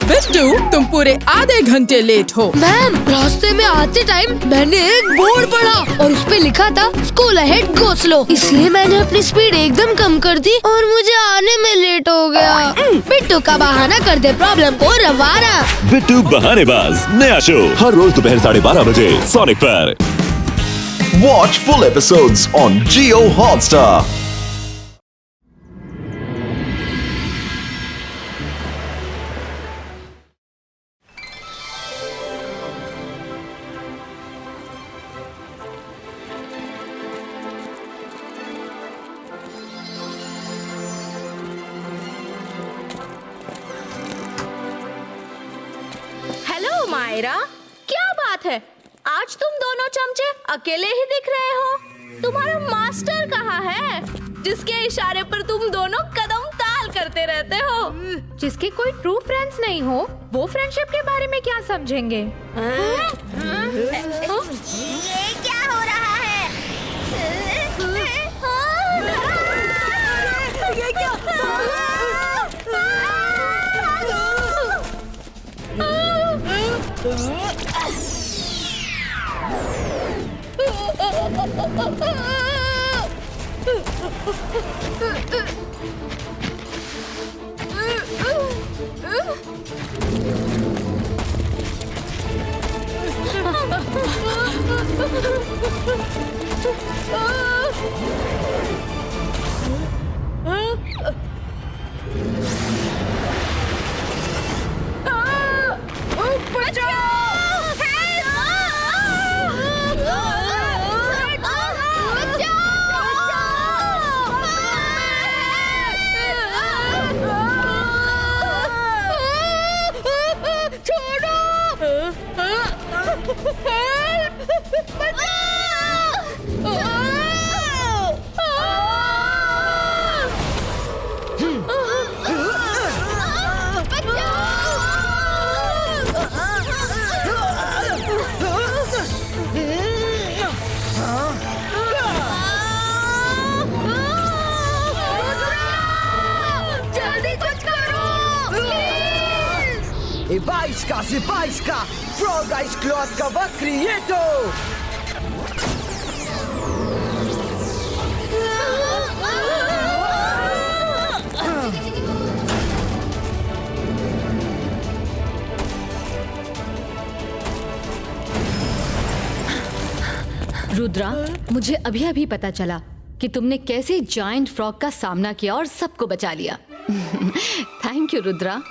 बिट्टू, तुम पूरे आधे घंटे लेट हो। मैम, रास्ते में आते टाइम मैंने एक बोर्ड पढ़ा और उस पे लिखा था स्कूल अहेड गो स्लो, इसलिए मैंने अपनी स्पीड एकदम कम कर दी और मुझे आने में लेट हो गया। बिट्टू का बहाना कर दे प्रॉब्लम को रवाना। बिट्टू बहानेबाज नया शो हर रोज दोपहर 12:30 बजे सोनिक पर। Watch full episodes on Jio Hotstar. Hello Myra, क्या बात है? आज तुम दोनों चमचे अकेले ही दिख रहे हो। तुम्हारा मास्टर कहाँ है, जिसके इशारे पर तुम दोनों कदम ताल करते रहते हो? जिसके कोई ट्रू फ्रेंड्स नहीं हो, वो फ्रेंडशिप के बारे में क्या समझेंगे? ये क्या हो रहा है? ये क्या? Zibajska, Froga iz Klotka v Krijetu! Rudra, मुझे अभी अभी पता चला कि तुमने कैसे जायंट फ्रॉग का सामना किया और सबको बचा लिया। Thank you Rudra.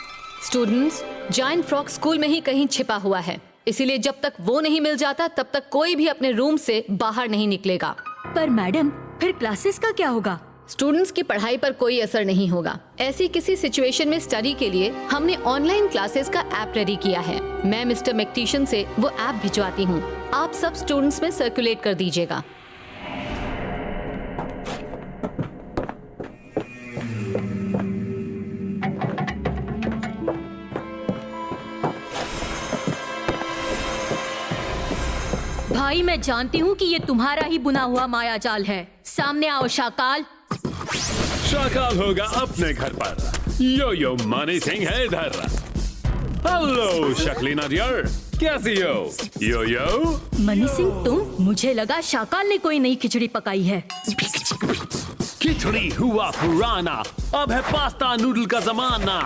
Students, giant frog school में ही कहीं छिपा हुआ है, इसीलिए जब तक वो नहीं मिल जाता तब तक कोई भी अपने रूम से बाहर नहीं निकलेगा। पर मैडम, फिर क्लासेस का क्या होगा? स्टूडेंट्स की पढ़ाई पर कोई असर नहीं होगा। ऐसी किसी सिचुएशन में स्टडी के लिए हमने ऑनलाइन क्लासेस का ऐप रेडी किया है। मैं मिस्टर मैक्टिशन से वो ऐप भिजवाती हूँ, आप सब स्टूडेंट्स में सर्कुलेट कर दीजिएगा। भाई, मैं जानती हूँ कि ये तुम्हारा ही बुना हुआ माया जाल है। सामने आओ शाकाल। शाकाल होगा अपने घर पर। यो यो मनी सिंह है इधर। हेलो शक्लीना डियर, कैसी हो? यो यो मनी सिंह तुम? मुझे लगा शाकाल ने कोई नई खिचड़ी पकाई है। खिचड़ी हुआ पुराना, अब है पास्ता नूडल का जमाना।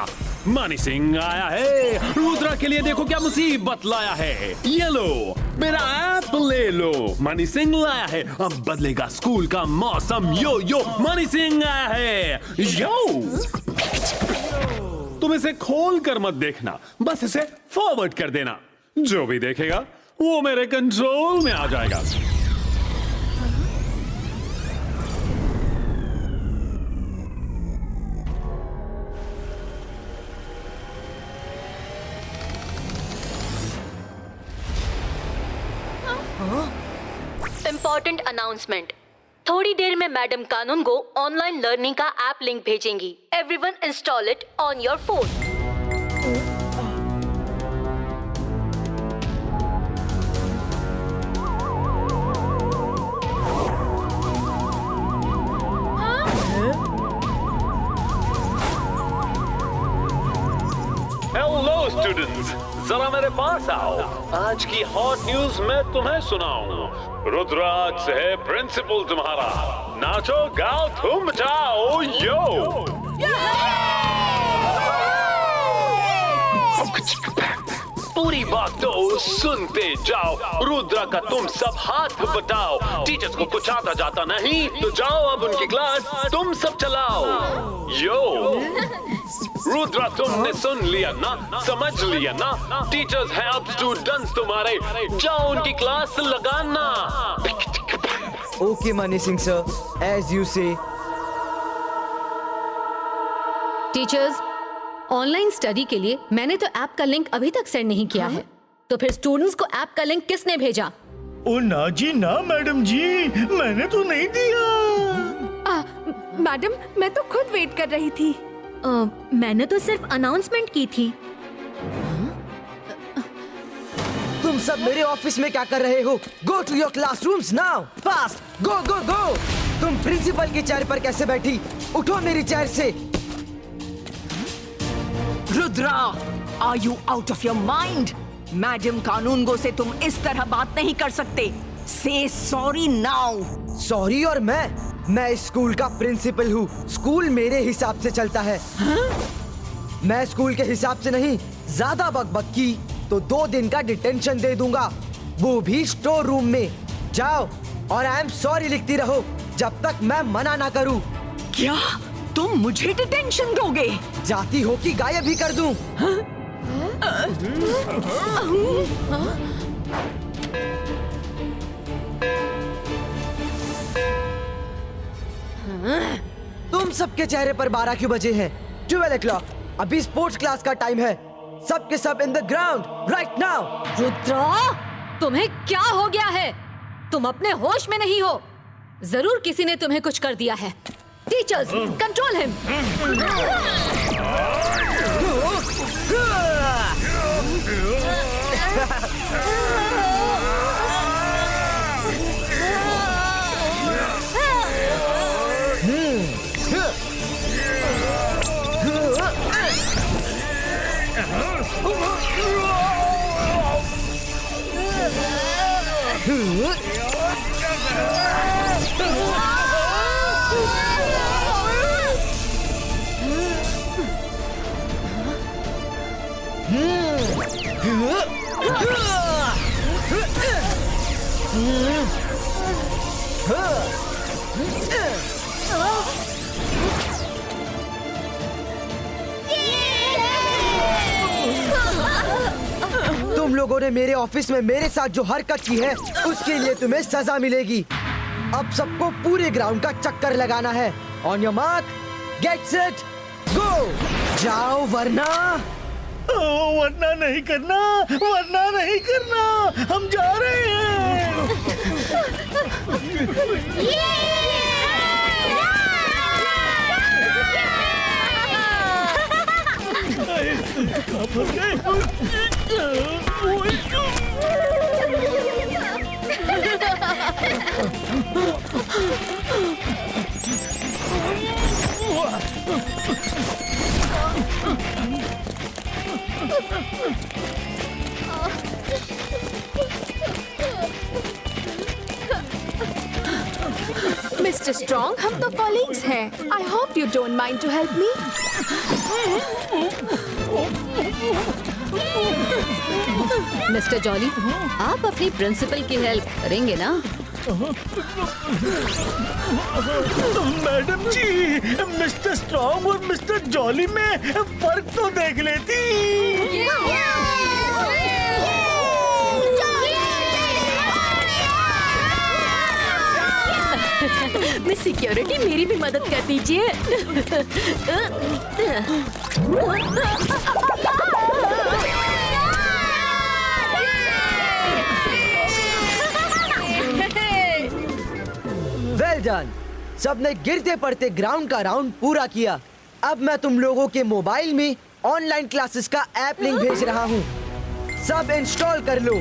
मनी सिंह आया है, रुद्रा के लिए देखो क्या मुसीबत लाया है। ये लो मेरा ऐप ले लो, मनी सिंह लाया है, अब बदलेगा स्कूल का मौसम। यो यो मनी सिंह आया है। यो तुम इसे खोल कर मत देखना, बस इसे फॉरवर्ड कर देना। जो भी देखेगा वो मेरे कंट्रोल में आ जाएगा। इम्पोर्टेंट अनाउंसमेंट, थोड़ी देर में madam Kanungo online learning का ऐप लिंक भेजेंगी। Everyone install it on your phone. Students, जरा मेरे पास आओ। आज की हॉट न्यूज मैं तुम्हें सुनाऊं। रुद्राज से है प्रिंसिपल तुम्हारा। नाचो गाओ तुम जाओ यो। पूरी बात तो सुनते जाओ। रुद्रा का तुम सब हाथ बटाओ। टीचर्स को कुछ आता जाता नहीं तो जाओ अब उनकी क्लास तुम सब चलाओ यो। रुद्रा तुमने सुन लिया ना, समझ लिया ना। टीचर्स हैं अब स्टूडेंट्स तुम्हारे, जाओ उनकी क्लास लगाना। Okay Mani Singh sir, as you say. Teachers, online study के लिए मैंने तो ऐप का लिंक अभी तक सेंड नहीं किया है, तो फिर स्टूडेंट्स को ऐप का लिंक किसने भेजा? ओ ना जी ना मैडम जी, मैंने तो नहीं दिया। मैडम, मैं तो खुद वेट कर रही थी। मैंने तो सिर्फ अनाउंसमेंट की थी। तुम सब मेरे ऑफिस में क्या कर रहे हो? Go to your classrooms now, fast, go go go. तुम प्रिंसिपल की चेयर पर कैसे बैठी? उठो मेरी चेयर से। Rudra, are you out of your mind? Madam Kanungo से तुम इस तरह बात नहीं कर सकते। से सॉरी नाउ। सॉरी? और मैं इस स्कूल का प्रिंसिपल हूँ। स्कूल मेरे हिसाब से चलता है। मैं स्कूल के हिसाब से नहीं। ज्यादा बकबक की तो 2 दिन का डिटेंशन दे दूंगा, वो भी स्टोर रूम में। जाओ और आई एम सॉरी लिखती रहो जब तक मैं मना ना करूँ। क्या तुम मुझे डिटेंशन दोगे? जाती हो कि गायब ही कर दूं? तुम सबके चेहरे पर 12 क्यों बजे हैं? 12 o'clock। अभी स्पोर्ट्स क्लास का टाइम है। सबके सब in the ground right now. Rudra, तुम्हें क्या हो गया है? तुम अपने होश में नहीं हो। जरूर किसी ने तुम्हें कुछ कर दिया है। Teachers, control him. तुम लोगों ने मेरे ऑफिस में मेरे साथ जो हरकत की है उसके लिए तुम्हें सजा मिलेगी। अब सबको पूरे ग्राउंड का चक्कर लगाना है। On your mark, get set, go. जाओ वरना वरना नहीं करना, वरना नहीं करना। हम जा रहे हैं। मिस्टर स्ट्रॉन्ग, हम तो कॉलीग्स हैं। I hope you don't mind to help me. Mister Jolly, आप अपनी प्रिंसिपल की हेल्प करेंगे ना? मैडम जी, मिस्टर स्ट्रॉन्ग और मिस्टर जॉली में फर्क तो देख लेती। मिस सिक्योरिटी, मेरी भी मदद कर दीजिए। Well done. सबने गिरते पड़ते ग्राउंड का राउंड पूरा किया। अब मैं तुम लोगों के मोबाइल में ऑनलाइन क्लासेस का ऐप लिंक भेज रहा हूँ। सब इंस्टॉल कर लो।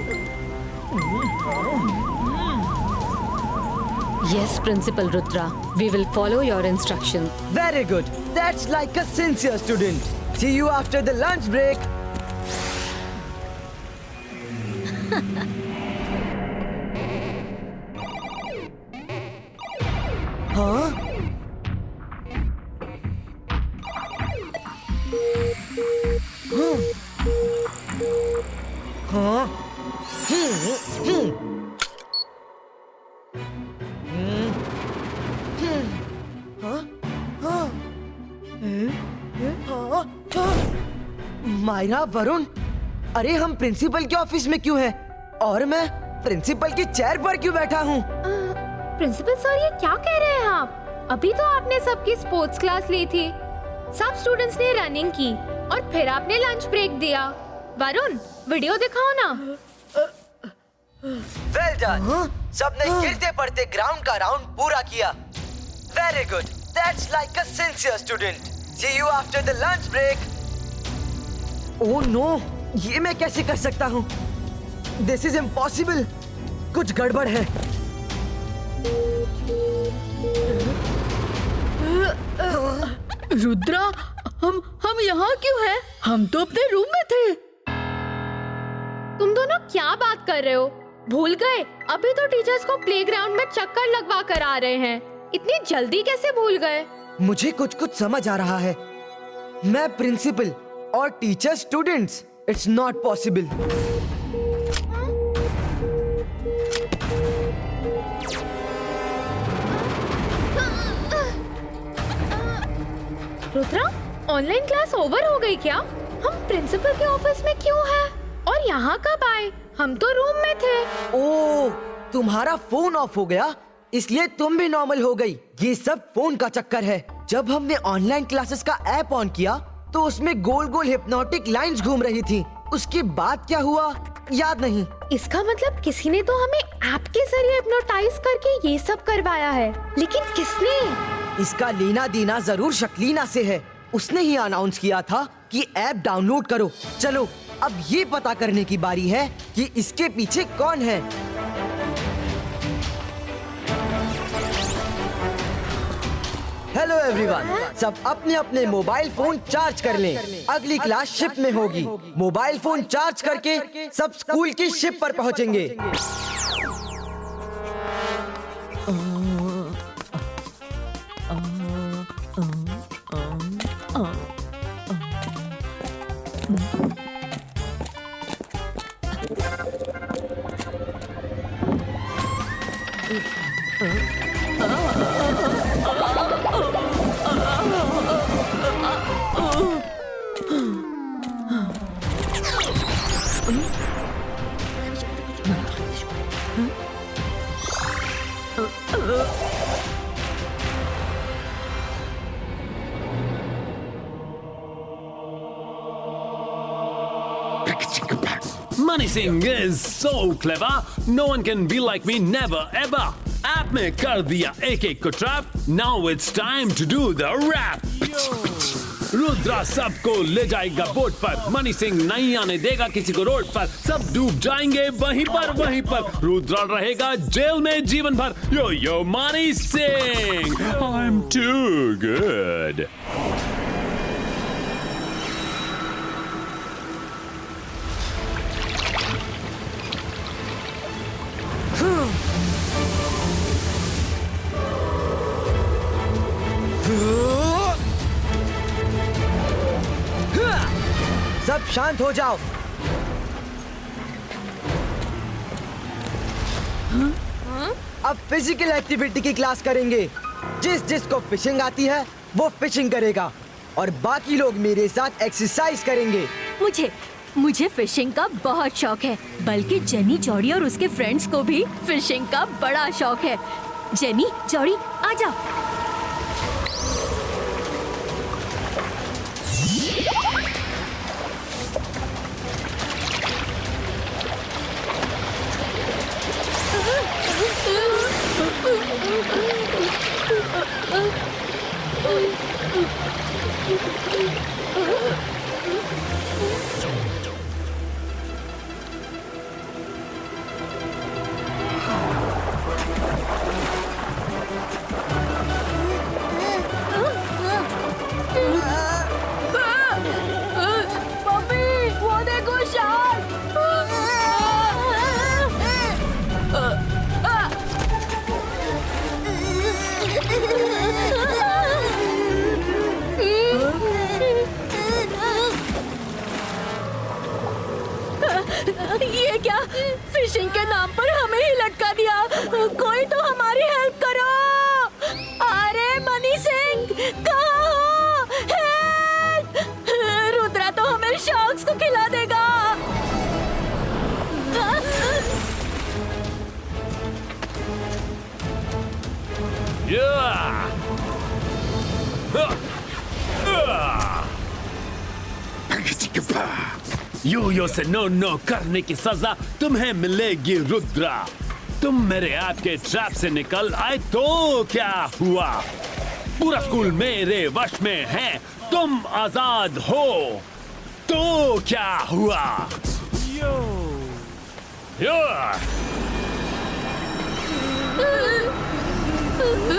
Yes, Principal Rudra. We will follow your instruction. Very good. That's like a sincere student. See you after the lunch break. हाँ? हाँ? मायरा, वरुण, अरे हम प्रिंसिपल के ऑफिस में क्यों हैं? और मैं प्रिंसिपल की चेयर पर क्यों बैठा हूँ? प्रिंसिपल सर, ये क्या कह रहे हैं आप? अभी तो आपने सबकी स्पोर्ट्स क्लास ली थी, सब स्टूडेंट्स ने रनिंग की और फिर आपने लंच ब्रेक दिया। वरुण, वीडियो दिखाओ ना। Well done. सबने गिरते पड़ते ग्राउंड का राउंड पूरा किया। Very good, that's like a sincere student. See you after the lunch break. Oh no, ये मैं कैसे कर सकता हूँ? This is impossible. कुछ गड़बड़ है। रुद्रा, हम यहाँ क्यों हैं? हम तो अपने रूम में थे। तुम दोनों क्या बात कर रहे हो? भूल गए? अभी तो टीचर्स को प्लेग्राउंड में चक्कर लगवा कर आ रहे हैं। इतनी जल्दी कैसे भूल गए? मुझे कुछ कुछ समझ आ रहा है। मैं प्रिंसिपल और teacher students, it's not possible. Rudra, online class over हो गई क्या? हम प्रिंसिपल के ऑफिस में क्यों हैं? और यहाँ कब आए? हम तो रूम में थे। ओह, तुम्हारा फोन ऑफ हो गया, इसलिए तुम भी नॉर्मल हो गई। ये सब फोन का चक्कर है। जब हमने ऑनलाइन क्लासेस का ऐप ऑन किया तो उसमें गोल गोल हिप्नोटिक लाइंस घूम रही थी। उसके बाद क्या हुआ याद नहीं। इसका मतलब किसी ने तो हमें ऐप के जरिए हिप्नोटाइज करके ये सब करवाया है। लेकिन किसने? इसका लेना देना जरूर शक्लीना से है। उसने ही अनाउंस किया था कि ऐप डाउनलोड करो। चलो अब ये पता करने की बारी है कि इसके पीछे कौन है। हेलो एवरीवन, सब अपने अपने मोबाइल फोन चार्ज कर लें। अगली क्लास शिप में होगी। मोबाइल फोन चार्ज करके सब स्कूल की शिप पर पहुंचेंगे। Money Singh is so clever. No one can be like me, never ever. App में कर दिया एक एक को trap. Now it's time to do the rap. Rudra सबको ले जाएगा बोट पर. मनी सिंह नहीं आने देगा किसी को रोड पर. सब डूब जाएंगे वहीं पर. रुद्रा रहेगा जेल में जीवन भर. Yo Money Singh, I'm too good. सब शांत हो जाओ. अब फिजिकल एक्टिविटी की क्लास करेंगे. जिसको फिशिंग आती है वो फिशिंग करेगा और बाकी लोग मेरे साथ एक्सरसाइज करेंगे. मुझे फिशिंग का बहुत शौक है. बल्कि जेनी, जॉडी और उसके फ्रेंड्स को भी फिशिंग का बड़ा शौक है. जेनी, जॉडी, आ जाओ. ये क्या? फिशिंग के नाम पर हमें ही लटका दिया। कोई तो हमारी हेल्प करो। अरे मनी सिंह, कहाँ हो? हेल्प! रुद्रा तो हमें शार्क्स को खिला देगा। यो से नो करने की सजा तुम्हें मिलेगी रुद्रा। तुम मेरे ऐप के ट्रैप से निकल आए तो क्या हुआ? पूरा स्कूल मेरे वश में है, तुम आजाद हो तो क्या हुआ?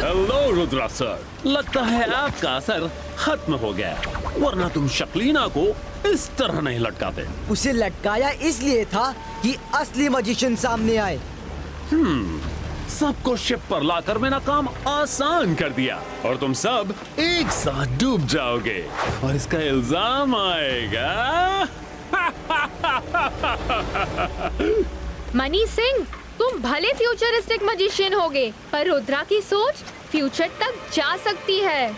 हेलो रुद्रा सर, लगता है आपका असर खत्म हो गया, वरना तुम शक्लीना को इस तरह नहीं लटकाते। उसे लटकाया इसलिए था कि असली मजिशियन सामने आए। सबको शिप पर लाकर मेरा काम आसान कर दिया और तुम सब एक साथ डूब जाओगे और इसका इल्जाम आएगा। मनी सिंह, तुम भले फ्यूचरिस्टिक मजिशियन होगे, पर रुद्रा की सोच फ्यूचर तक जा सकती है।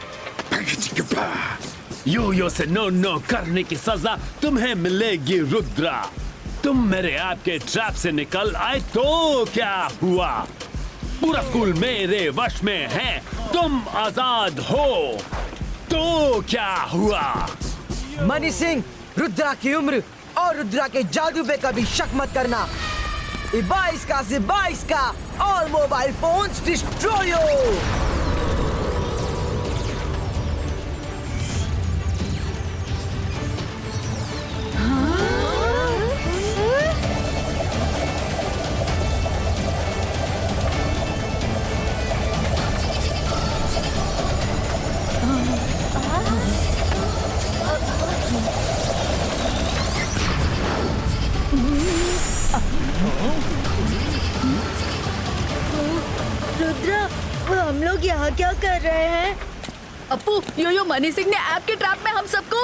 यो से नो करने की सजा तुम्हें मिलेगी रुद्रा। तुम मेरे ऐप के ट्रैप से निकल आए तो क्या हुआ? पूरा स्कूल मेरे वश में है, तुम आजाद हो तो क्या हुआ? मनी सिंह, रुद्रा की उम्र और रुद्रा के जादू पे कभी शक मत करना। 22 का से 22 का और मोबाइल फोन्स डिस्ट्रॉय। रुद्रा, हम लोग यहाँ क्या कर रहे हैं? अपू, यो मनी सिंह ने ऐप के ट्रैप में हम सबको।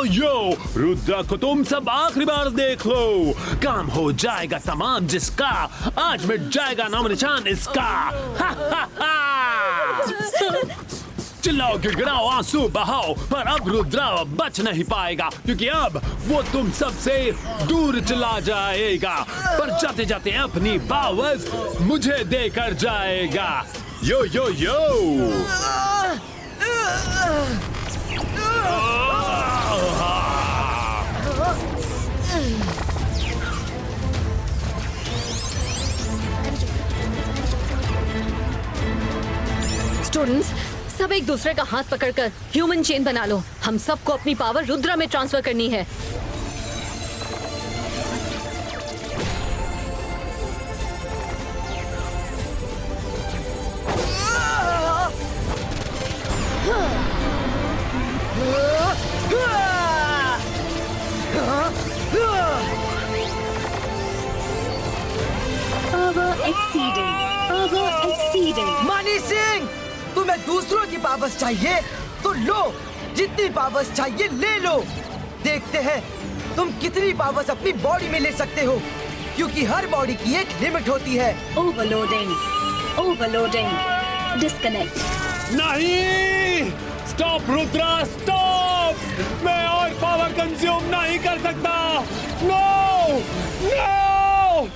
यो रुद्रा को तुम सब आखिरी बार देख लो, काम हो जाएगा तमाम जिसका, आज मिट जाएगा नाम निशान इसका। चिल्लाओ, गिड़गिड़ाओ, आंसू बहाओ, पर अब रुद्रा बच नहीं पाएगा, क्योंकि अब वो तुम सबसे दूर चला जाएगा, पर जाते जाते अपनी पावर्स मुझे देकर जाएगा। यो यो यो स्टूडेंट्स, सब एक दूसरे का हाथ पकड़कर ह्यूमन चेन बना लो। हम सबको अपनी पावर रुद्रा में ट्रांसफर करनी है। मनी सिंह, तुम्हें दूसरों की पावर्स चाहिए तो लो, जितनी पावर्स चाहिए ले लो। देखते हैं तुम कितनी पावर्स अपनी बॉडी में ले सकते हो, क्योंकि हर बॉडी की एक लिमिट होती है। Overloading, disconnect. नहीं, स्टॉप रुद्रा, स्टॉप! मैं और पावर कंज्यूम नहीं कर सकता। No, no,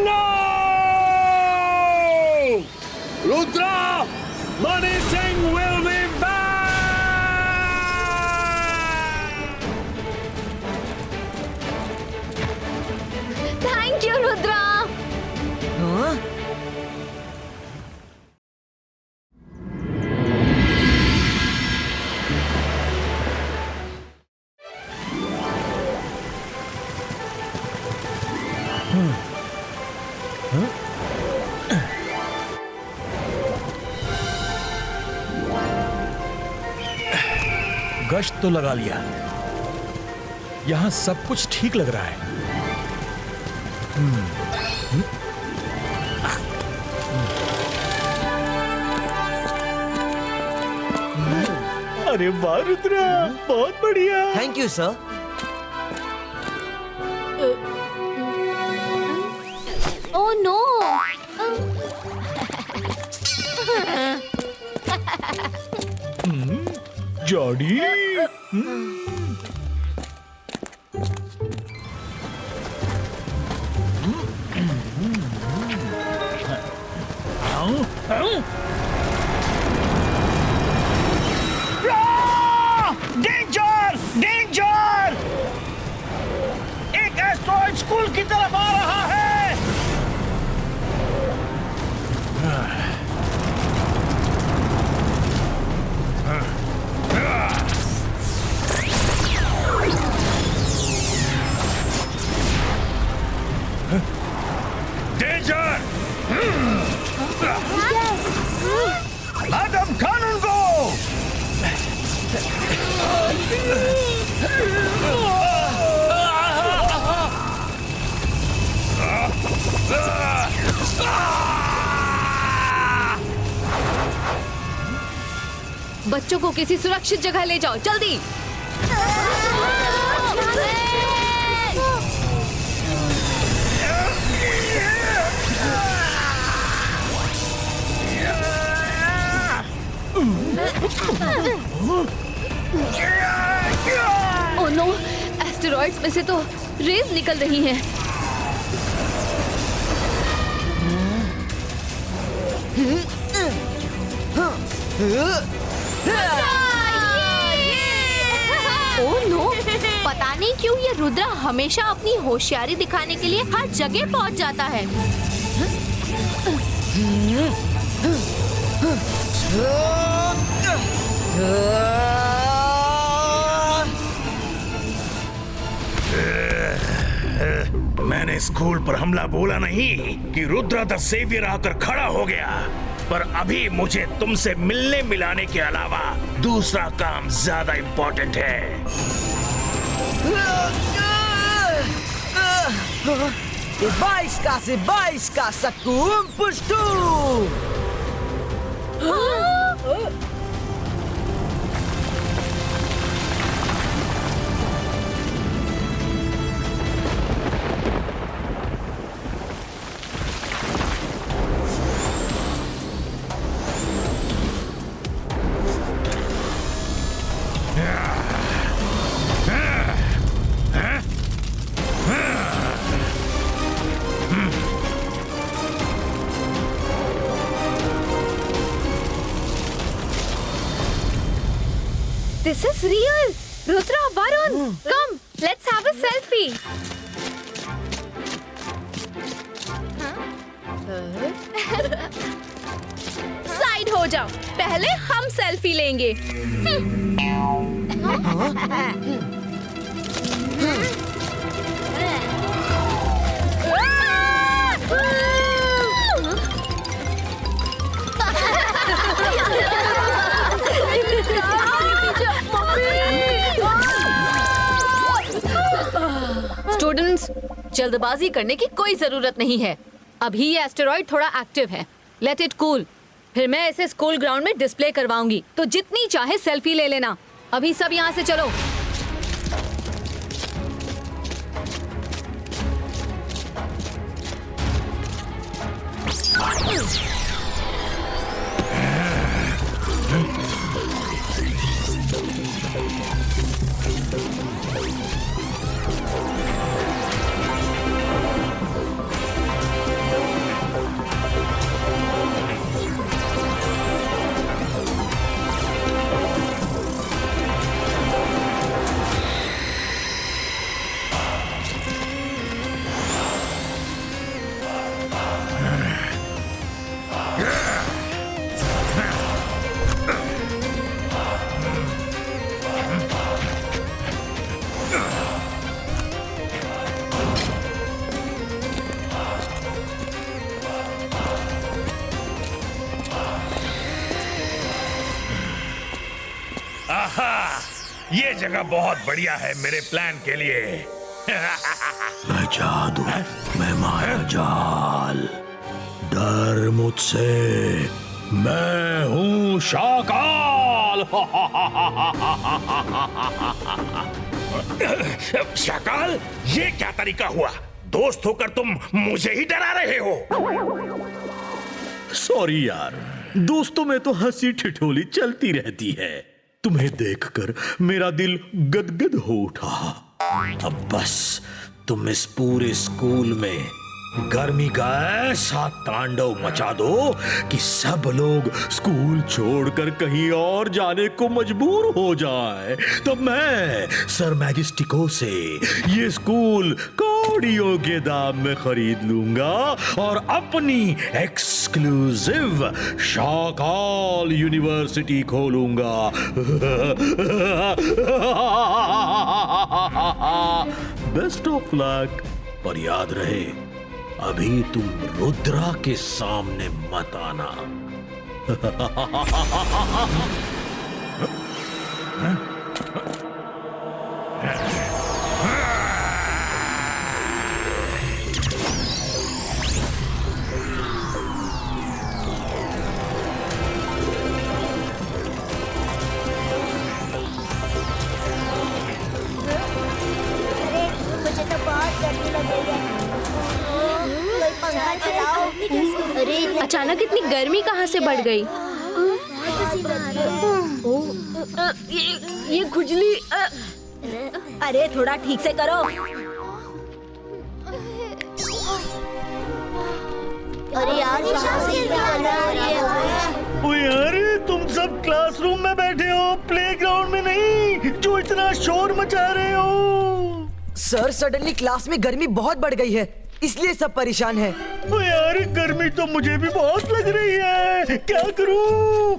no! Rudra, Mani Singh will be back! Thank you Rudra. हाँ? गश्त तो लगा लिया, यहाँ सब कुछ ठीक लग रहा है। अरे वाह रुद्रा, बहुत बढ़िया। Thank you sir. Oh no. Jody, danger, danger! एक एस्ट्रॉइड स्कूल की तरफ आ रहा है। डेंजर! मैडम कानून को! बच्चों को किसी सुरक्षित जगह ले जाओ, जल्दी। ओह नो, एस्टेरॉइड्स में से तो रेज निकल रही हैं। ओह नो, पता नहीं क्यों ये रुद्रा हमेशा अपनी होशियारी दिखाने के लिए हर जगह पहुंच जाता है। मैंने स्कूल पर हमला बोला नहीं कि रुद्रा द सेवियर आकर खड़ा हो गया, पर अभी मुझे तुमसे मिलने मिलाने के अलावा दूसरा काम ज्यादा इम्पोर्टेंट है। बाईस का सकूम पुष्टू। This is real. Rudra, Varun, come, let's have a selfie. Side हो जाओ, पहले हम सेल्फी लेंगे। स्टूडेंट्स, जल्दबाजी करने की कोई जरूरत नहीं है। अभी ये एस्टेरॉइड थोड़ा एक्टिव है, लेट इट कूल। फिर मैं इसे स्कूल ग्राउंड में डिस्प्ले करवाऊंगी, तो जितनी चाहे सेल्फी ले लेना। अभी सब यहाँ से चलो। ये जगह बहुत बढ़िया है मेरे प्लान के लिए। मैं जादू, मैं माया जाल, डर मुझसे, मैं हूँ शाकाल। शाकाल, ये क्या तरीका हुआ? दोस्त होकर तुम मुझे ही डरा रहे हो। सॉरी यार, दोस्तों में तो हंसी ठिठोली चलती रहती है। तुम्हें देखकर मेरा दिल गदगद हो उठा। अब बस तुम इस पूरे स्कूल में गर्मी का ऐसा तांडव मचा दो कि सब लोग स्कूल छोड़कर कहीं और जाने को मजबूर हो जाए। तो मैं सर मैजेस्टिको से ये स्कूल कौड़ियों के दाम में खरीद लूंगा और अपनी एक्सक्लूसिव शाकाल यूनिवर्सिटी खोलूंगा। Best of luck. पर याद रहे, अभी तुम रुद्रा के सामने मत आना। मुझे तो बहुत गर्मी लग रही है। कोई पंखा चलाओ। अरे अचानक इतनी गर्मी कहाँ से बढ़ गई? ये खुजली। अरे थोड़ा ठीक से करो। अरे यार, ओ यार, तुम सब क्लासरूम में बैठे हो, प्लेग्राउंड में नहीं, जो इतना शोर मचा रहे हो। सर, सडनली क्लास में गर्मी बहुत बढ़ गई है, इसलिए सब परेशान हैं। ओ यार, गर्मी तो मुझे भी बहुत लग रही है, क्या करूं?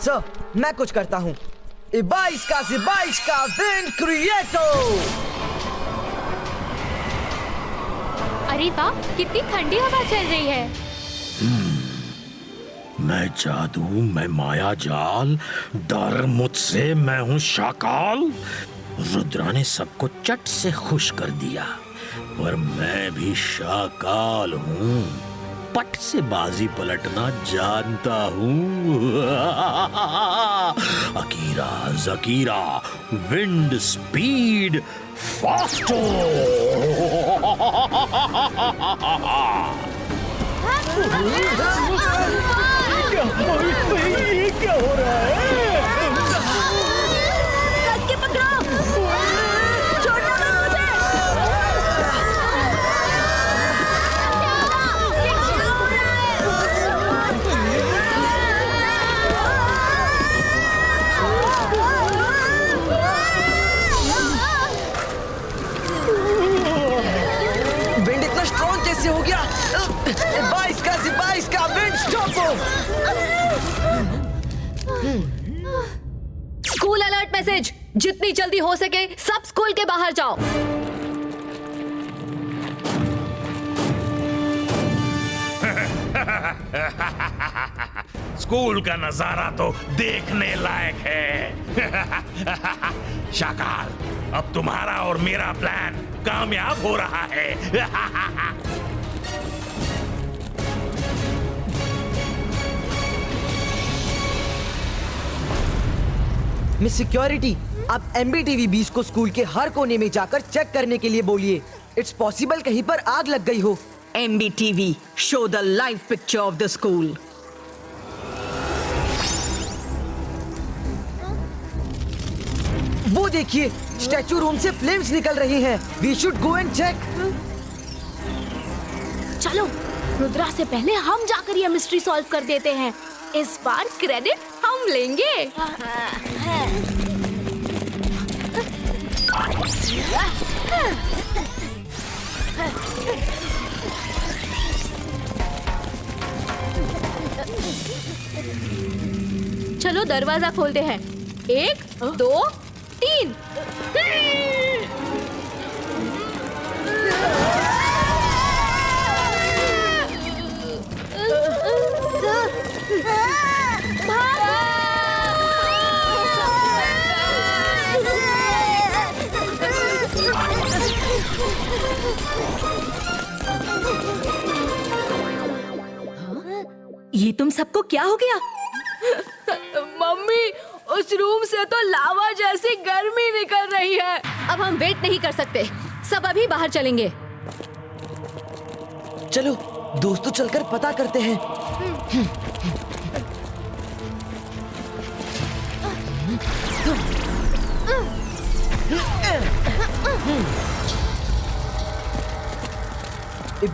सर, मैं कुछ करता हूँ। इबाइस का विंड क्रिएटो। अरे वाह, कितनी ठंडी हवा चल रही है। मैं जादू, मैं माया जाल, डर मुझसे, मैं हूँ शाकाल। रुद्रा ने सबको चट से खुश कर दिया, पर मैं भी शाकाल हूँ। पट से बाजी पलटना जानता हूँ। अकीरा जकीरा, विंड स्पीड फास्टो। ये क्या हो रहा है? कस के पकड़ो, छोड़ना मत मुझे। विंड इतना स्ट्रॉन्ग कैसे हो गया? इबाइस का wind stop. School alert message, जितनी जल्दी हो सके सब स्कूल के बाहर जाओ। स्कूल का नजारा तो देखने लायक है। शाकाल, अब तुम्हारा और मेरा प्लान कामयाब हो रहा है। मिस सिक्योरिटी, आप MBTV 20 को स्कूल के हर कोने में जाकर चेक करने के लिए बोलिए। इट्स पॉसिबल कहीं पर आग लग गई हो। MBTV, show the live picture of the school. वो देखिए, स्टैचू रूम से फ्लेम्स निकल रही हैं। We should go and check. चलो, रुद्रा से पहले हम जाकर ये मिस्ट्री सॉल्व कर देते हैं। इस बार क्रेडिट हम लेंगे। चलो दरवाजा खोलते हैं। 1, 2, 3। ये तुम सबको क्या हो गया? मम्मी, उस रूम से तो लावा जैसी गर्मी निकल रही है। अब हम वेट नहीं कर सकते, सब अभी बाहर चलेंगे। चलो दोस्तों, चलकर पता करते हैं।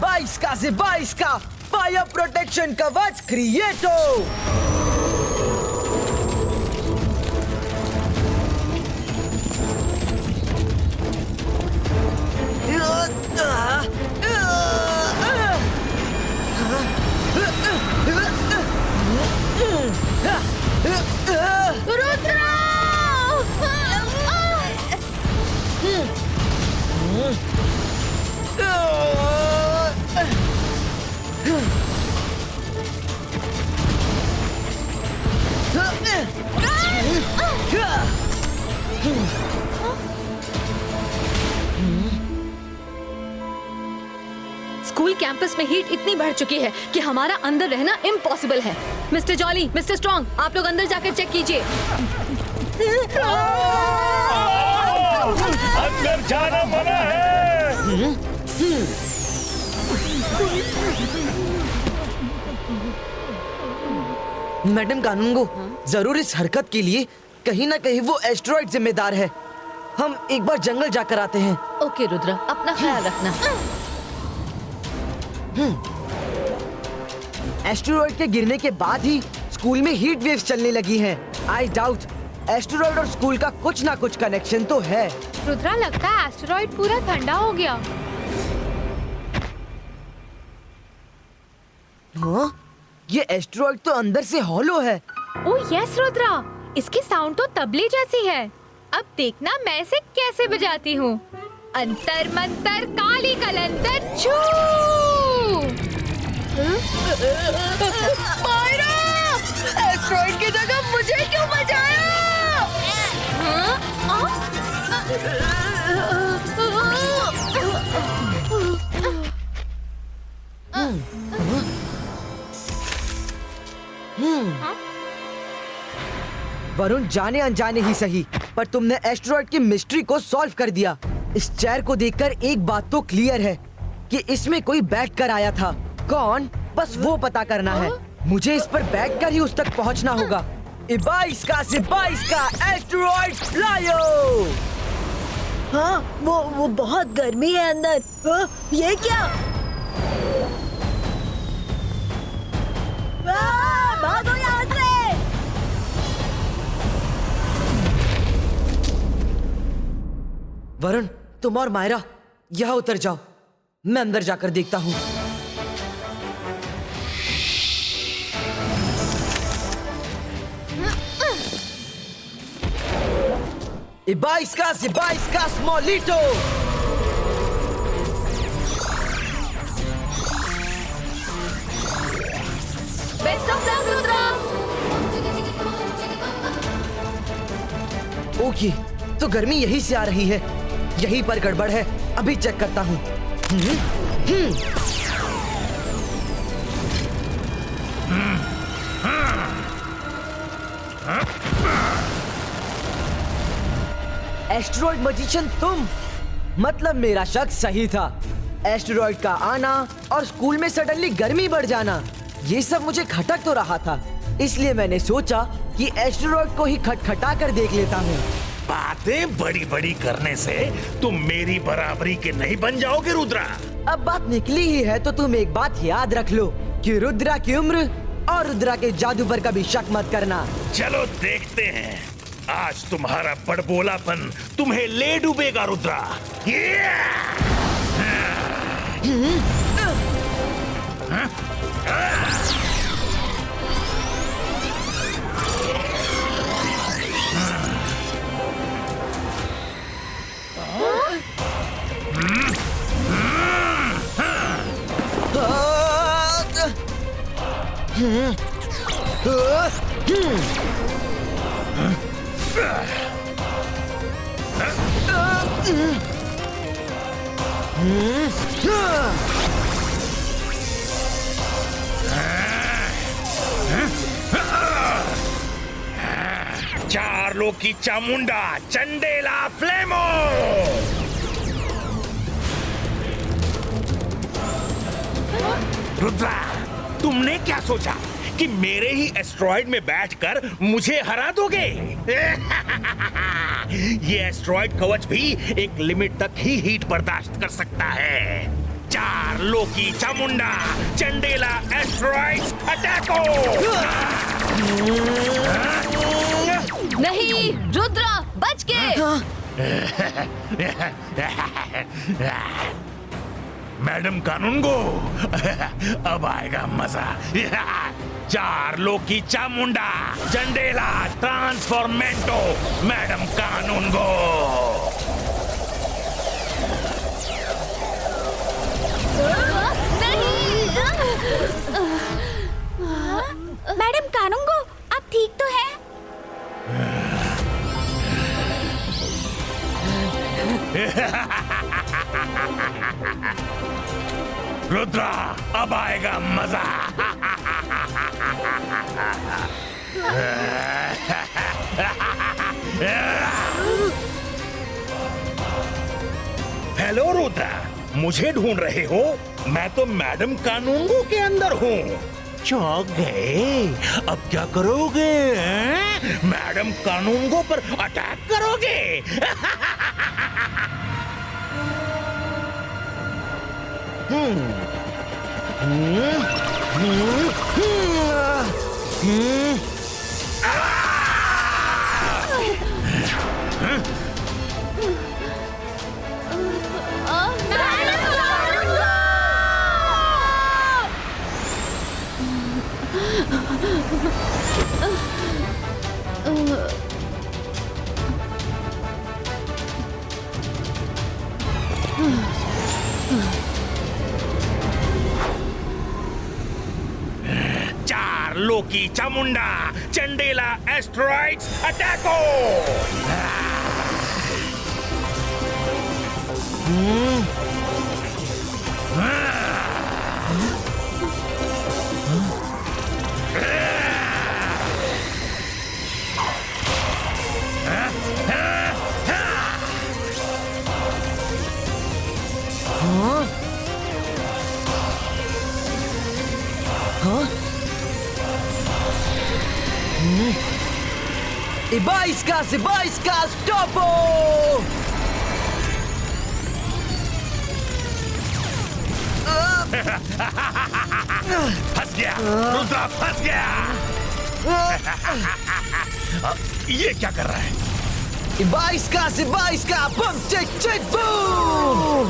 बाईस का फायर प्रोटेक्शन कवच क्रिएटो। स्कूल कैंपस में हीट इतनी बढ़ चुकी है कि हमारा अंदर रहना इम्पॉसिबल है। मिस्टर जॉली, मिस्टर स्ट्रॉन्ग, आप लोग अंदर जाकर चेक कीजिए। अंदर जाना मना है। मैडम कानूनगो, जरूर इस हरकत के लिए कहीं ना कहीं वो एस्टेरॉइड जिम्मेदार है। हम एक बार जंगल जाकर आते हैं। ओके रुद्रा, अपना ख्याल रखना। एस्टेरॉइड के गिरने के बाद ही स्कूल में हीट वेव्स चलने लगी हैं। आई डाउट एस्टेरॉइड और स्कूल का कुछ ना कुछ कनेक्शन तो है। रुद्रा, लगता है एस्टेरॉइड पूरा ठंडा हो गया। हाँ? ये एस्टेरॉइड तो अंदर से हॉलो है। ओह यस रुद्रा, इसकी साउंड तो तबले जैसी है। अब देखना मैं इसे कैसे बजाती हूँ। अंतर मंतर काली कलंतर छू। मायरा, एस्टेरॉइड की जगह मुझे क्यों बजाया? वरुण, जाने अनजाने ही सही, पर तुमने एस्टेरॉइड की मिस्ट्री को सॉल्व कर दिया। इस चेयर को देखकर एक बात तो क्लियर है कि इसमें कोई बैठ कर आया था। कौन? बस वो पता करना है। मुझे इस पर बैठकर ही उस तक पहुंचना होगा। 22 का एस्टेरॉइड फ्लायो। हाँ, वो बहुत गर्मी है अंदर। ये क्या? भागो यहाँ से! वरुण, तुम और मायरा यहाँ उतर जाओ, मैं अंदर जाकर देखता हूँ। बाईस का स्मॉलिटो। Best of luck Rudra. Okay, तो गर्मी यहीं से आ रही है। यहीं पर गड़बड़ है, अभी चेक करता हूँ। एस्टेरॉइड मैजिशियन तुम? मतलब मेरा शक सही था। एस्टेरॉइड का आना और स्कूल में सडनली गर्मी बढ़ जाना, ये सब मुझे खटक तो रहा था। इसलिए मैंने सोचा कि एस्टेरॉइड को ही खटखटा कर देख लेता हूँ। बातें बड़ी बड़ी करने से तुम मेरी बराबरी के नहीं बन जाओगे रुद्रा। अब बात निकली ही है तो तुम एक बात याद रख लो कि रुद्रा की उम्र और रुद्रा के जादू पर कभी शक मत करना। चलो देखते हैं, आज तुम्हारा बड़बोलापन तुम्हें ले डूबेगा रुद्रा। चार्लो की चामुंडा चंडेला फ्लेमो। रुद्रा, तुमने क्या सोचा कि मेरे ही एस्ट्रॉइड में बैठकर मुझे हरा दोगे? ये एस्ट्रॉइड कवच भी एक लिमिट तक ही हीट बर्दाश्त कर सकता है। चार्लो की चामुंडा चंडेला एस्ट्रॉइड्स अटैको। नहीं रुद्रा, बच के। मैडम कानूनगो, अब आएगा मजा। चार्लो की चामुंडा चंडेला ट्रांसफॉर्मेंटो मैडम कानूनगो। मैडम कानूनगो, आप ठीक तो हैं? रुद्रा, अब आएगा मजा। हेलो रुद्रा, मुझे ढूंढ रहे हो? मैं तो मैडम कानूनगो के अंदर हूँ। चौंक गए? अब क्या करोगे? मैडम कानूनगो पर अटैक करोगे? चार्लो की चामुंडा चंडेला एस्ट्रॉइड्स अटैको। Ibaisca, Topo! फंस गया रुद्रा, फंस गया। ये क्या कर रहा है? Ibaisca, bum, check, boom!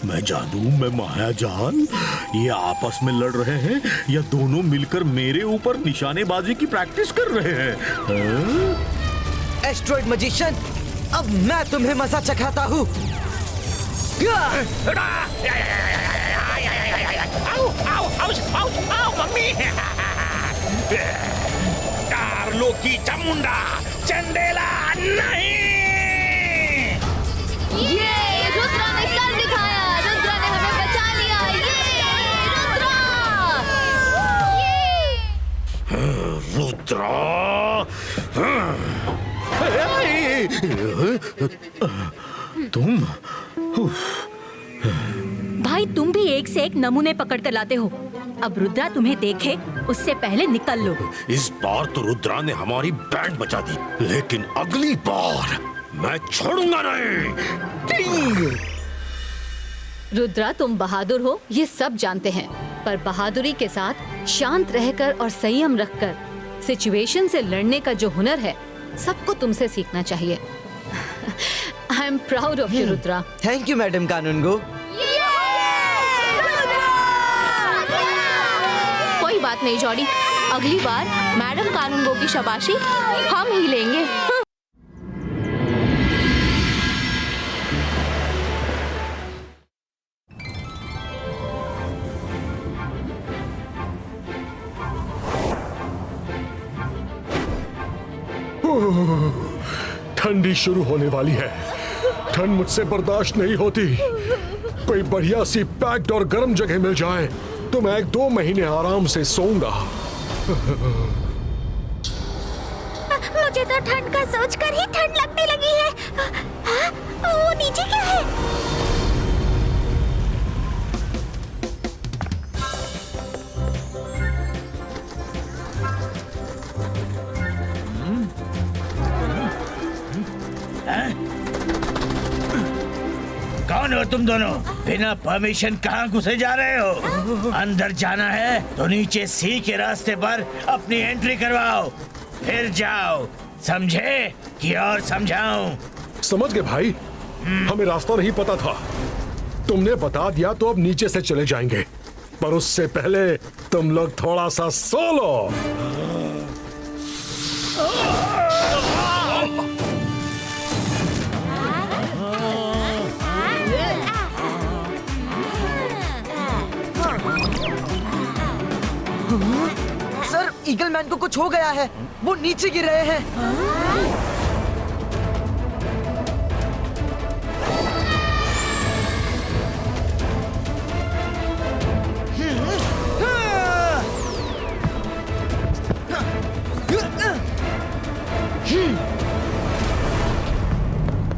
मैं जादू, मैं मायाजाल, ये आपस में लड़ रहे हैं या दोनों मिलकर मेरे ऊपर निशानेबाजी की प्रैक्टिस कर रहे हैं? एस्ट्रॉइड मैजिशियन, अब मैं तुम्हें मजा चखाता हूँ। मम्मी कार्लो की चामुंडा चंडेला नहीं। ये रुद्रा ने कर दिखाया, रुद्रा ने हमें बचा लिया। ये रुद्रा तुम भाई तुम भी एक से एक नमूने पकड़ कर लाते हो। अब रुद्रा तुम्हें देखे उससे पहले निकल लो। इस बार तो रुद्रा ने हमारी बैंड बचा दी, लेकिन अगली बार मैं छोड़ूंगा नहीं। रुद्रा तुम बहादुर हो, ये सब जानते हैं, पर बहादुरी के साथ शांत रहकर और संयम रखकर सिचुएशन से लड़ने का जो हुनर है, सबको तुमसे सीखना चाहिए। I am proud of you Rudra. Thank you madam Kanungo. कोई बात नहीं जॉडी, अगली बार मैडम कानूनगो की शाबाशी हम ही लेंगे। ठंडी शुरू होने वाली है। ठंड मुझसे बर्दाश्त नहीं होती। कोई बढ़िया सी पैक्ड और गर्म जगह मिल जाए तो मैं 1-2 महीने आराम से सोऊंगा। मुझे तो ठंड का सोचकर ही ठंड लगने लगी है। हाँ? वो नीचे क्या है? कौन हो तुम दोनों? बिना परमिशन कहाँ घुसे जा रहे हो? अंदर जाना है तो नीचे सी के रास्ते पर अपनी एंट्री करवाओ, फिर जाओ। समझे कि और समझाऊं? समझ गए भाई, हमें रास्ता नहीं पता था। तुमने बता दिया तो अब नीचे से चले जाएंगे, पर उससे पहले तुम लोग थोड़ा सा सो लो। सर, ईगल मैन को कुछ हो गया है, वो नीचे गिर रहे हैं।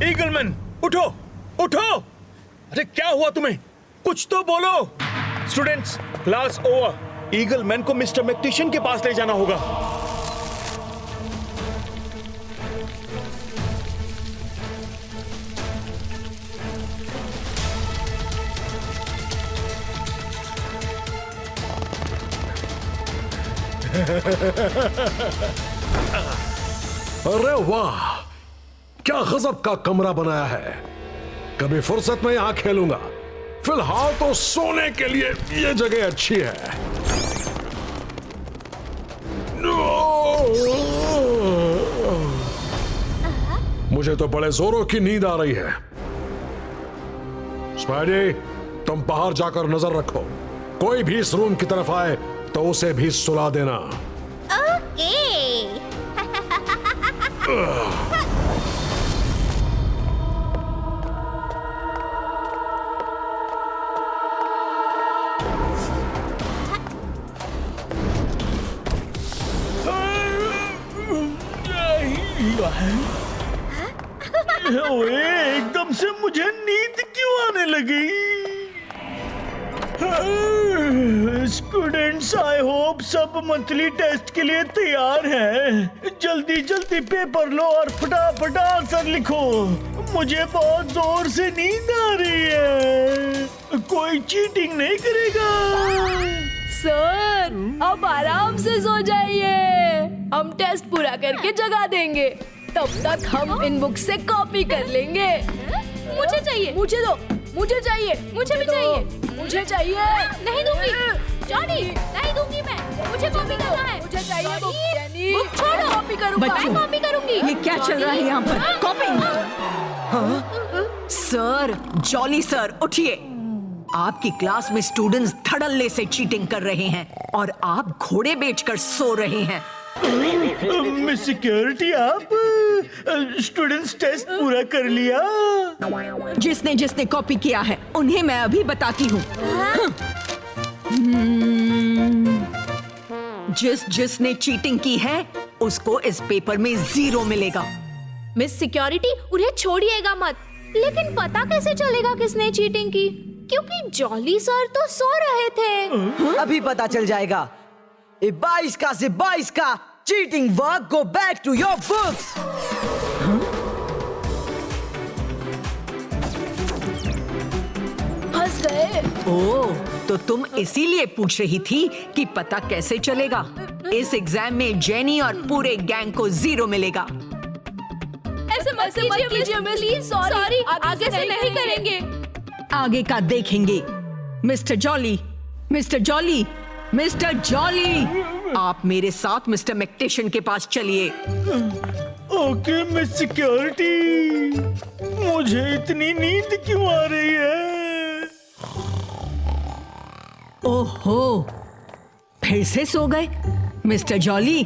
ईगलमैन, उठो उठो! अरे क्या हुआ तुम्हें? कुछ तो बोलो। Students, class over. ईगलमैन को मिस्टर मैक्टिशन के पास ले जाना होगा। अरे वाह, क्या गजब का कमरा बनाया है। कभी फुर्सत में यहां खेलूंगा। फिलहाल तो सोने के लिए ये जगह अच्छी है। मुझे तो बड़े जोरों की नींद आ रही है। स्पाइडी, तुम बाहर जाकर नजर रखो। कोई भी इस रूम की तरफ आए तो उसे भी सुला देना। ओके। ओए, एकदम से मुझे नींद क्यों आने लगी? स्टूडेंट्स, आई होप सब मंथली टेस्ट के लिए तैयार हैं। जल्दी जल्दी पेपर लो और फटाफट आंसर लिखो। मुझे बहुत जोर से नींद आ रही है। कोई चीटिंग नहीं करेगा। सर, अब आराम से सो जाइए, हम टेस्ट पूरा करके जगा देंगे। तब तक हम इन बुक से कॉपी कर लेंगे। मुझे चाहिए, मुझे दो, मुझे चाहिए, मुझे भी चाहिए, मुझे चाहिए। नहीं दूंगी, जॉनी, नहीं दूंगी मैं। मुझे कॉपी करना है। मुझे चाहिए बुक, जेनी। बुक छोड़ो। कॉपी करूंगा। बच्चों, मैं कॉपी करूंगी। ये क्या चल रहा है यहाँ पर? कॉपी? सर, जॉली सर, उठिए। आपकी क्लास में स्टूडेंट्स धड़ल्ले से चीटिंग कर रहे हैं और आप घोड़े बेचकर सो रहे हैं। मिस सिक्योरिटी, आप स्टूडेंट्स टेस्ट पूरा कर लिया? जिसने जिसने कॉपी किया है उन्हें मैं अभी बताती हूँ। जिसने चीटिंग की है उसको इस पेपर में 0 मिलेगा। मिस सिक्योरिटी, उन्हें छोड़िएगा मत। लेकिन पता कैसे चलेगा किसने चीटिंग की? क्योंकि जॉली सर तो सो रहे थे। अभी पता चल जाएगा। 22 का से 22 का cheating work, go back to your books. फंस गए। ओह, तो तुम इसीलिए पूछ रही थी कि पता कैसे चलेगा। इस एग्जाम में जेनी और पूरे गैंग को 0 मिलेगा। ऐसे मत कीजिए मिस, प्लीज। सॉरी, आगे से नहीं करेंगे। आगे का देखेंगे। Mister jolly, mister jolly, mister Jolly, आप मेरे साथ मिस्टर मैक्टेशन के पास चलिए। ओके मिस सिक्योरिटी, मुझे इतनी नींद क्यों आ रही है? ओहो, फिर से सो गए मिस्टर जॉली?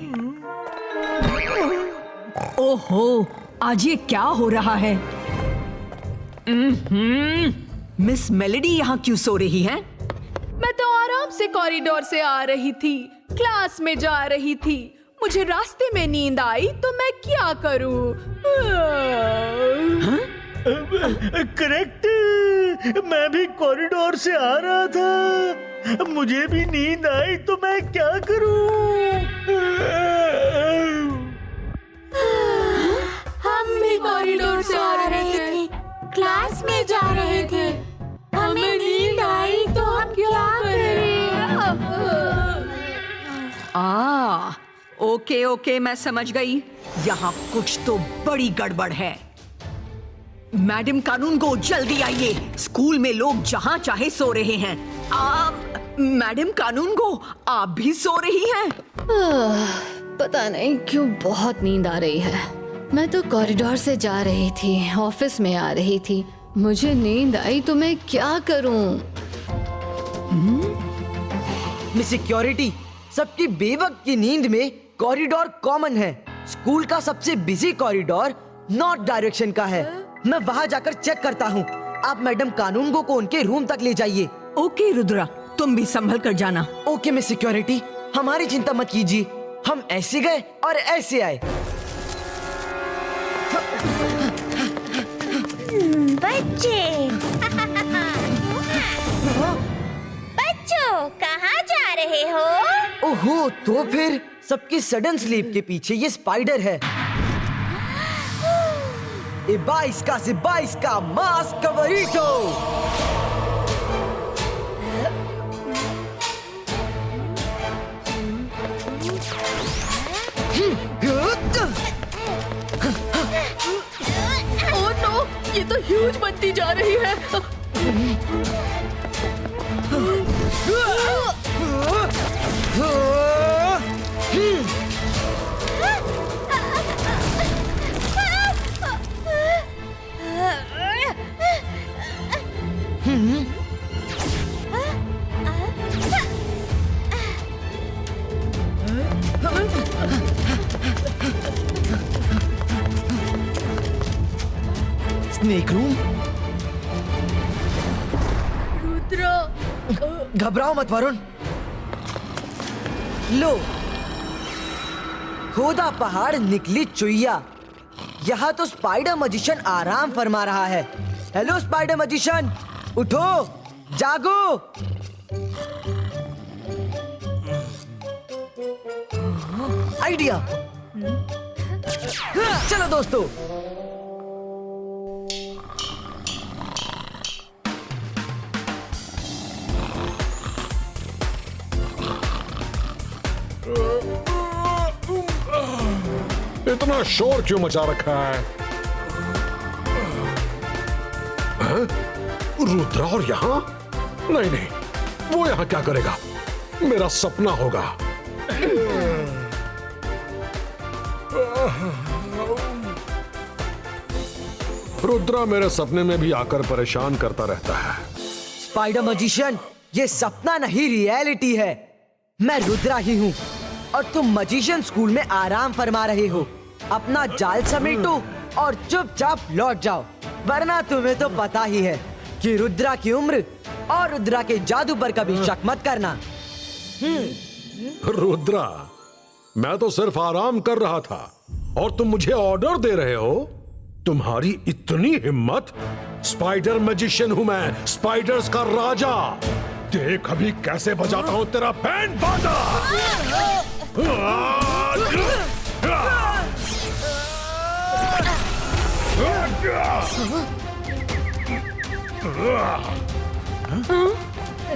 ओहो, आज ये क्या हो रहा है? मिस मेलेडी यहाँ क्यों सो रही हैं? मैं तो आराम से कॉरिडोर से आ रही थी, क्लास में जा रही थी। मुझे रास्ते में नींद आई तो मैं क्या करूं? करेक्ट, मैं भी कॉरिडोर से आ रहा था, मुझे भी नींद आई तो मैं क्या करूं? हम भी कॉरिडोर से आ रहे थे, क्लास में जा रहे थे, हमें नींद आई तो हम क्या करें? ओके ओके, मैं समझ गई। यहाँ कुछ तो बड़ी गड़बड़ है। मैडम कानून को जल्दी आइए, स्कूल में लोग जहाँ चाहे सो रहे हैं। मैडम कानून को आप भी सो रही हैं? पता नहीं क्यों बहुत नींद आ रही है। मैं तो कॉरिडोर से जा रही थी, ऑफिस में आ रही थी, मुझे नींद आई तो मैं क्या करूं? मिस सिक्योरिटी, सबकी बेवक्त की नींद में कॉरिडोर कॉमन है। स्कूल का सबसे बिजी कॉरिडोर नॉर्थ डायरेक्शन का है। मैं वहाँ जाकर चेक करता हूँ। आप मैडम कानूनगो को उनके रूम तक ले जाइए। ओके रुद्रा, तुम भी संभल कर जाना। ओके मिस सिक्योरिटी, हमारी चिंता मत कीजिए, हम ऐसे गए और ऐसे आए। बच्चे बच्चों, कहाँ जा रहे हो? ओहो, तो फिर सबकी सडन स्लीप के पीछे ये स्पाइडर है। 22 का से 22 का मास्क कवरिटो। ओह नो, ये तो ह्यूज बनती जा रही है। Snake room. रुद्रा, घबराओ मत वरुण। लो, खोदा पहाड़ निकली चुईया। यहाँ तो स्पाइडर मजिशियन आराम फरमा रहा है। हेलो स्पाइडर मजिशियन, उठो, जागो। आइडिया। चलो दोस्तों, इतना शोर क्यों मचा रखा है? हाँ? रुद्रा और यहाँ? नहीं नहीं, वो यहाँ क्या करेगा? मेरा सपना होगा। रुद्रा मेरे सपने में भी आकर परेशान करता रहता है। स्पाइडर मजिशियन, ये सपना नहीं रियलिटी है। मैं रुद्रा ही हूँ और तुम मजिशियन स्कूल में आराम फरमा रहे हो। अपना जाल समेटो और चुपचाप लौट जाओ, वरना तुम्हें तो पता ही है कि रुद्रा की उम्र और रुद्रा के जादू पर कभी शक मत करना। रुद्रा, मैं तो सिर्फ आराम कर रहा था और तुम मुझे ऑर्डर दे रहे हो? तुम्हारी इतनी हिम्मत? स्पाइडर मैजिशियन हूं मैं, स्पाइडर्स का राजा। देख अभी कैसे बजाता हूं तेरा बैंड बाजा।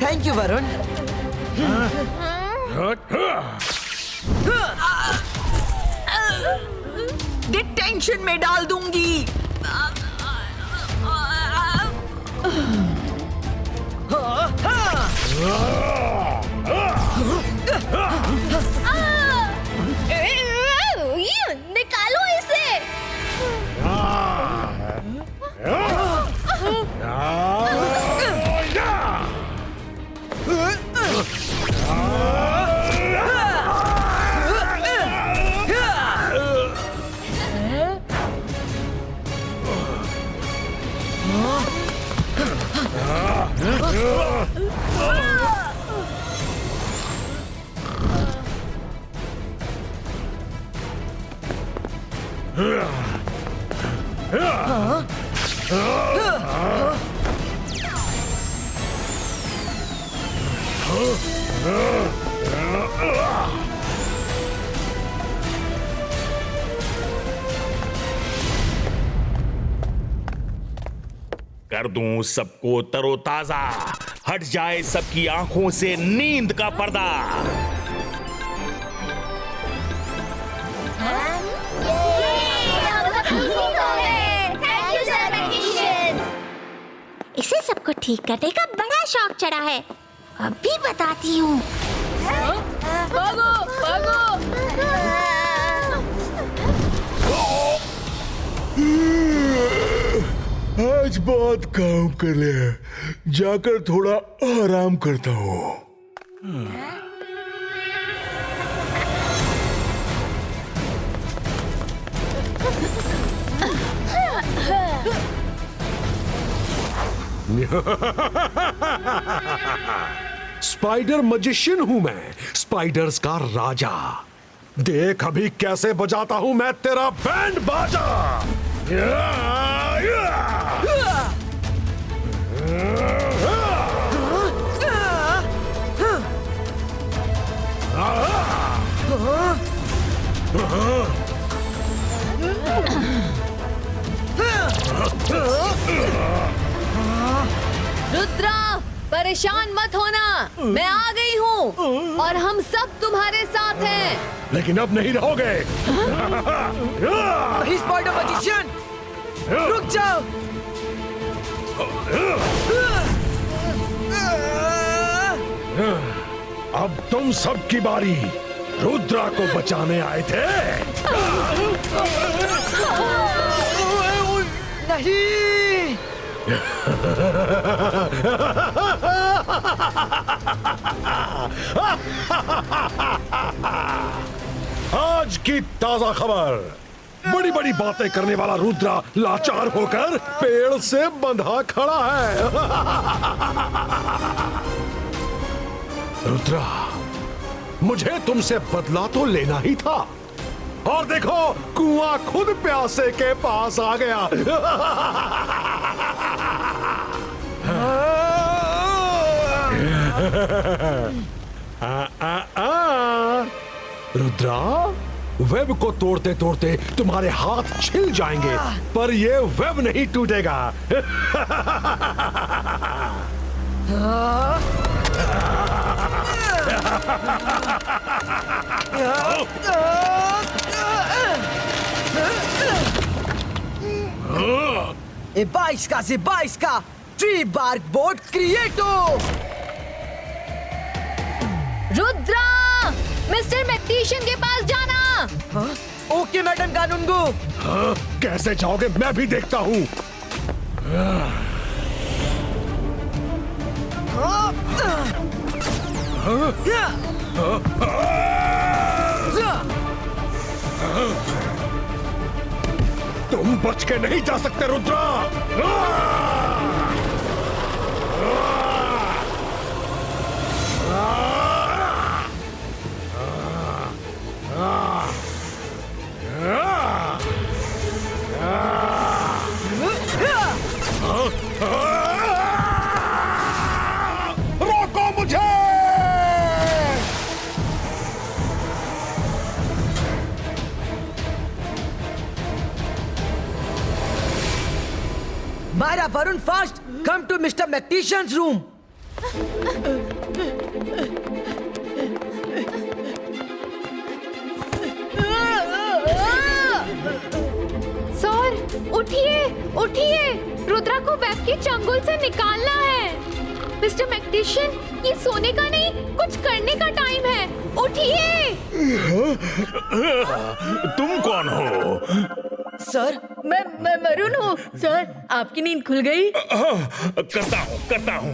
Thank you Varun. डिटेंशन में डाल दूंगी। निकालो इसे। कर दूं सबको तरोताजा, हट जाए सबकी आंखों से नींद का पर्दा। इसे सबको ठीक करने का बड़ा शौक चढ़ा है। अभी बताती हूँ। भागो, भागो। आज बहुत काम कर लिया, जाकर थोड़ा आराम करता हूँ। स्पाइडर मैजिशियन हूं मैं, स्पाइडर्स का राजा। देख अभी कैसे बजाता हूं मैं तेरा बैंड बाजा। रुद्रा, परेशान मत होना, मैं आ गई हूँ और हम सब तुम्हारे साथ हैं। लेकिन अब नहीं रहोगे। नहीं स्पाइडर मैजिशियन, रुक जाओ। अब तुम सबकी बारी। रुद्रा को बचाने आए थे। नहीं। आज की ताजा खबर, बड़ी बड़ी बातें करने वाला रुद्रा लाचार होकर पेड़ से बंधा खड़ा है। रुद्रा, मुझे तुमसे बदला तो लेना ही था, और देखो कुआं खुद प्यासे के पास आ गया। रुद्रा, वेब को तोड़ते तोड़ते तुम्हारे हाथ छिल जाएंगे, पर ये वेब नहीं टूटेगा। ए 22 का से 22 का ट्री बार्क बोर्ड क्रिएटो। रुद्रा, मिस्टर मैक्टिशियन के पास जाना। हाँ? Okay madam Kanungo. हाँ, कैसे जाओगे मैं भी देखता हूँ। तुम बच के नहीं जा सकते रुद्रा। रोको मुझे। Myra, Varun, fast come to mister मैक्टिशियंस रूम। सर उठिए उठिए, रुद्रा को वेब के चंगुल से निकालना है। मिस्टर मैक्टिशियन, ये सोने का नहीं कुछ करने का टाइम है, उठिए। तुम कौन हो? सर मैं वरुण हूँ। सर आपकी नींद खुल गई? करता हूँ।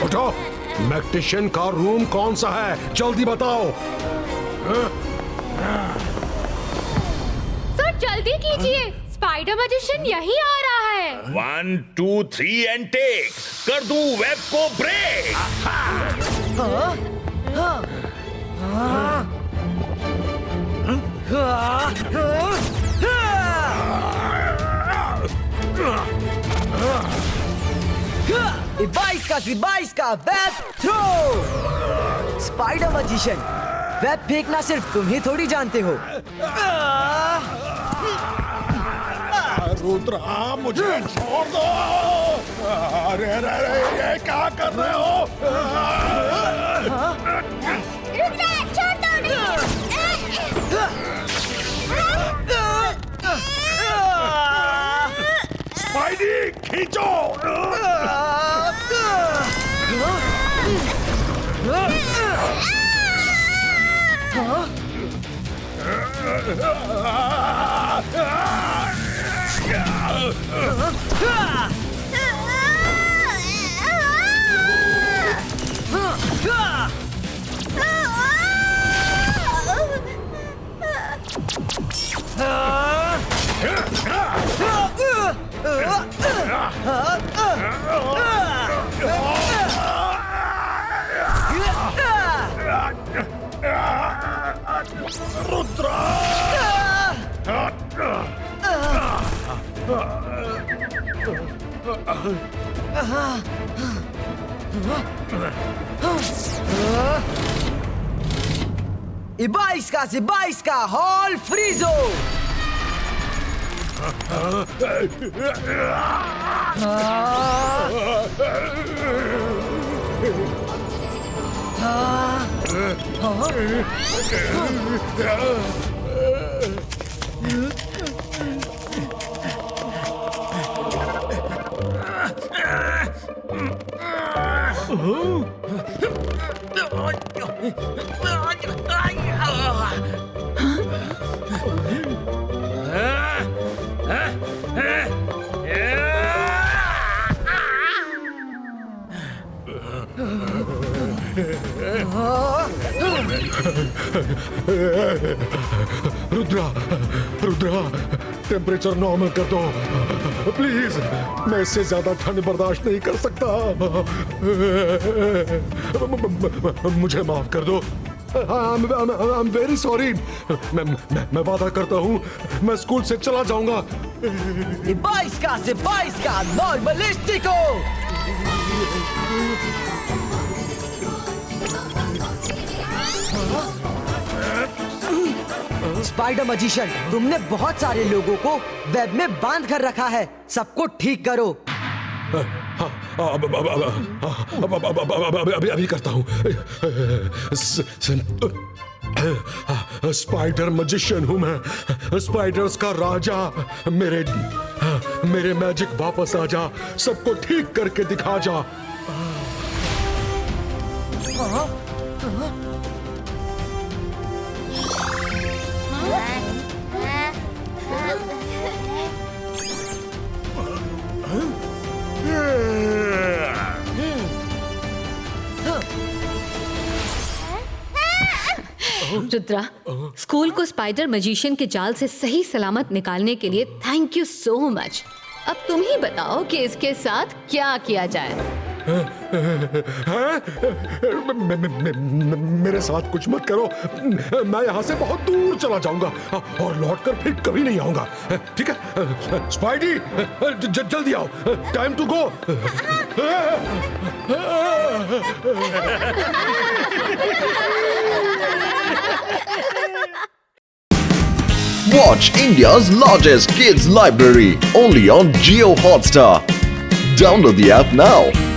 उठो, मैक्टिशियन का रूम कौन सा है जल्दी बताओ। सर जल्दी कीजिए, स्पाइडर मैजिशियन यही आ रहा है। 1 2 3 एंड टेक। कर दूं वेब को ब्रेक। बाईस का web throw. Spider magician, web फेंकना सिर्फ तुम ही थोड़ी जानते हो। रुद्रा मुझे छोड़ दो। अरे अरे अरे, ये क्या कर रहे हो? रुद्रा छोड़ दो। स्पाइडी खींचो। बाईस का हॉल फ्रीजो। रुद्रा टेम्परेचर नॉर्मल कर दो प्लीज। मैं इससे ज्यादा ठंड बर्दाश्त नहीं कर सकता। मुझे माफ कर दो। I'm very sorry। मैं वादा करता हूँ मैं स्कूल से चला जाऊंगा। 22 का नॉर्मलिस्टिको। स्पाइडर मैजिशियन, तुमने बहुत सारे लोगों को वेब में बांध कर रखा है, सबको ठीक करो। अभी करता हूँ। स्पाइडर मजिशियन हूं मैं, स्पाइडर्स का राजा। मेरे मैजिक वापस आ जा, सबको ठीक करके दिखा जा। रुद्रा, स्कूल को स्पाइडर मैजिशियन के जाल से सही सलामत निकालने के लिए थैंक यू सो मच। अब तुम ही बताओ कि इसके साथ क्या किया जाए। मेरे साथ कुछ मत करो, मैं यहाँ से बहुत दूर चला जाऊंगा और लौटकर फिर कभी नहीं आऊंगा। ठीक है स्पाइडी, जल्दी आओ, time to go. Watch India's largest kids library only on Jio Hotstar. Download the app now.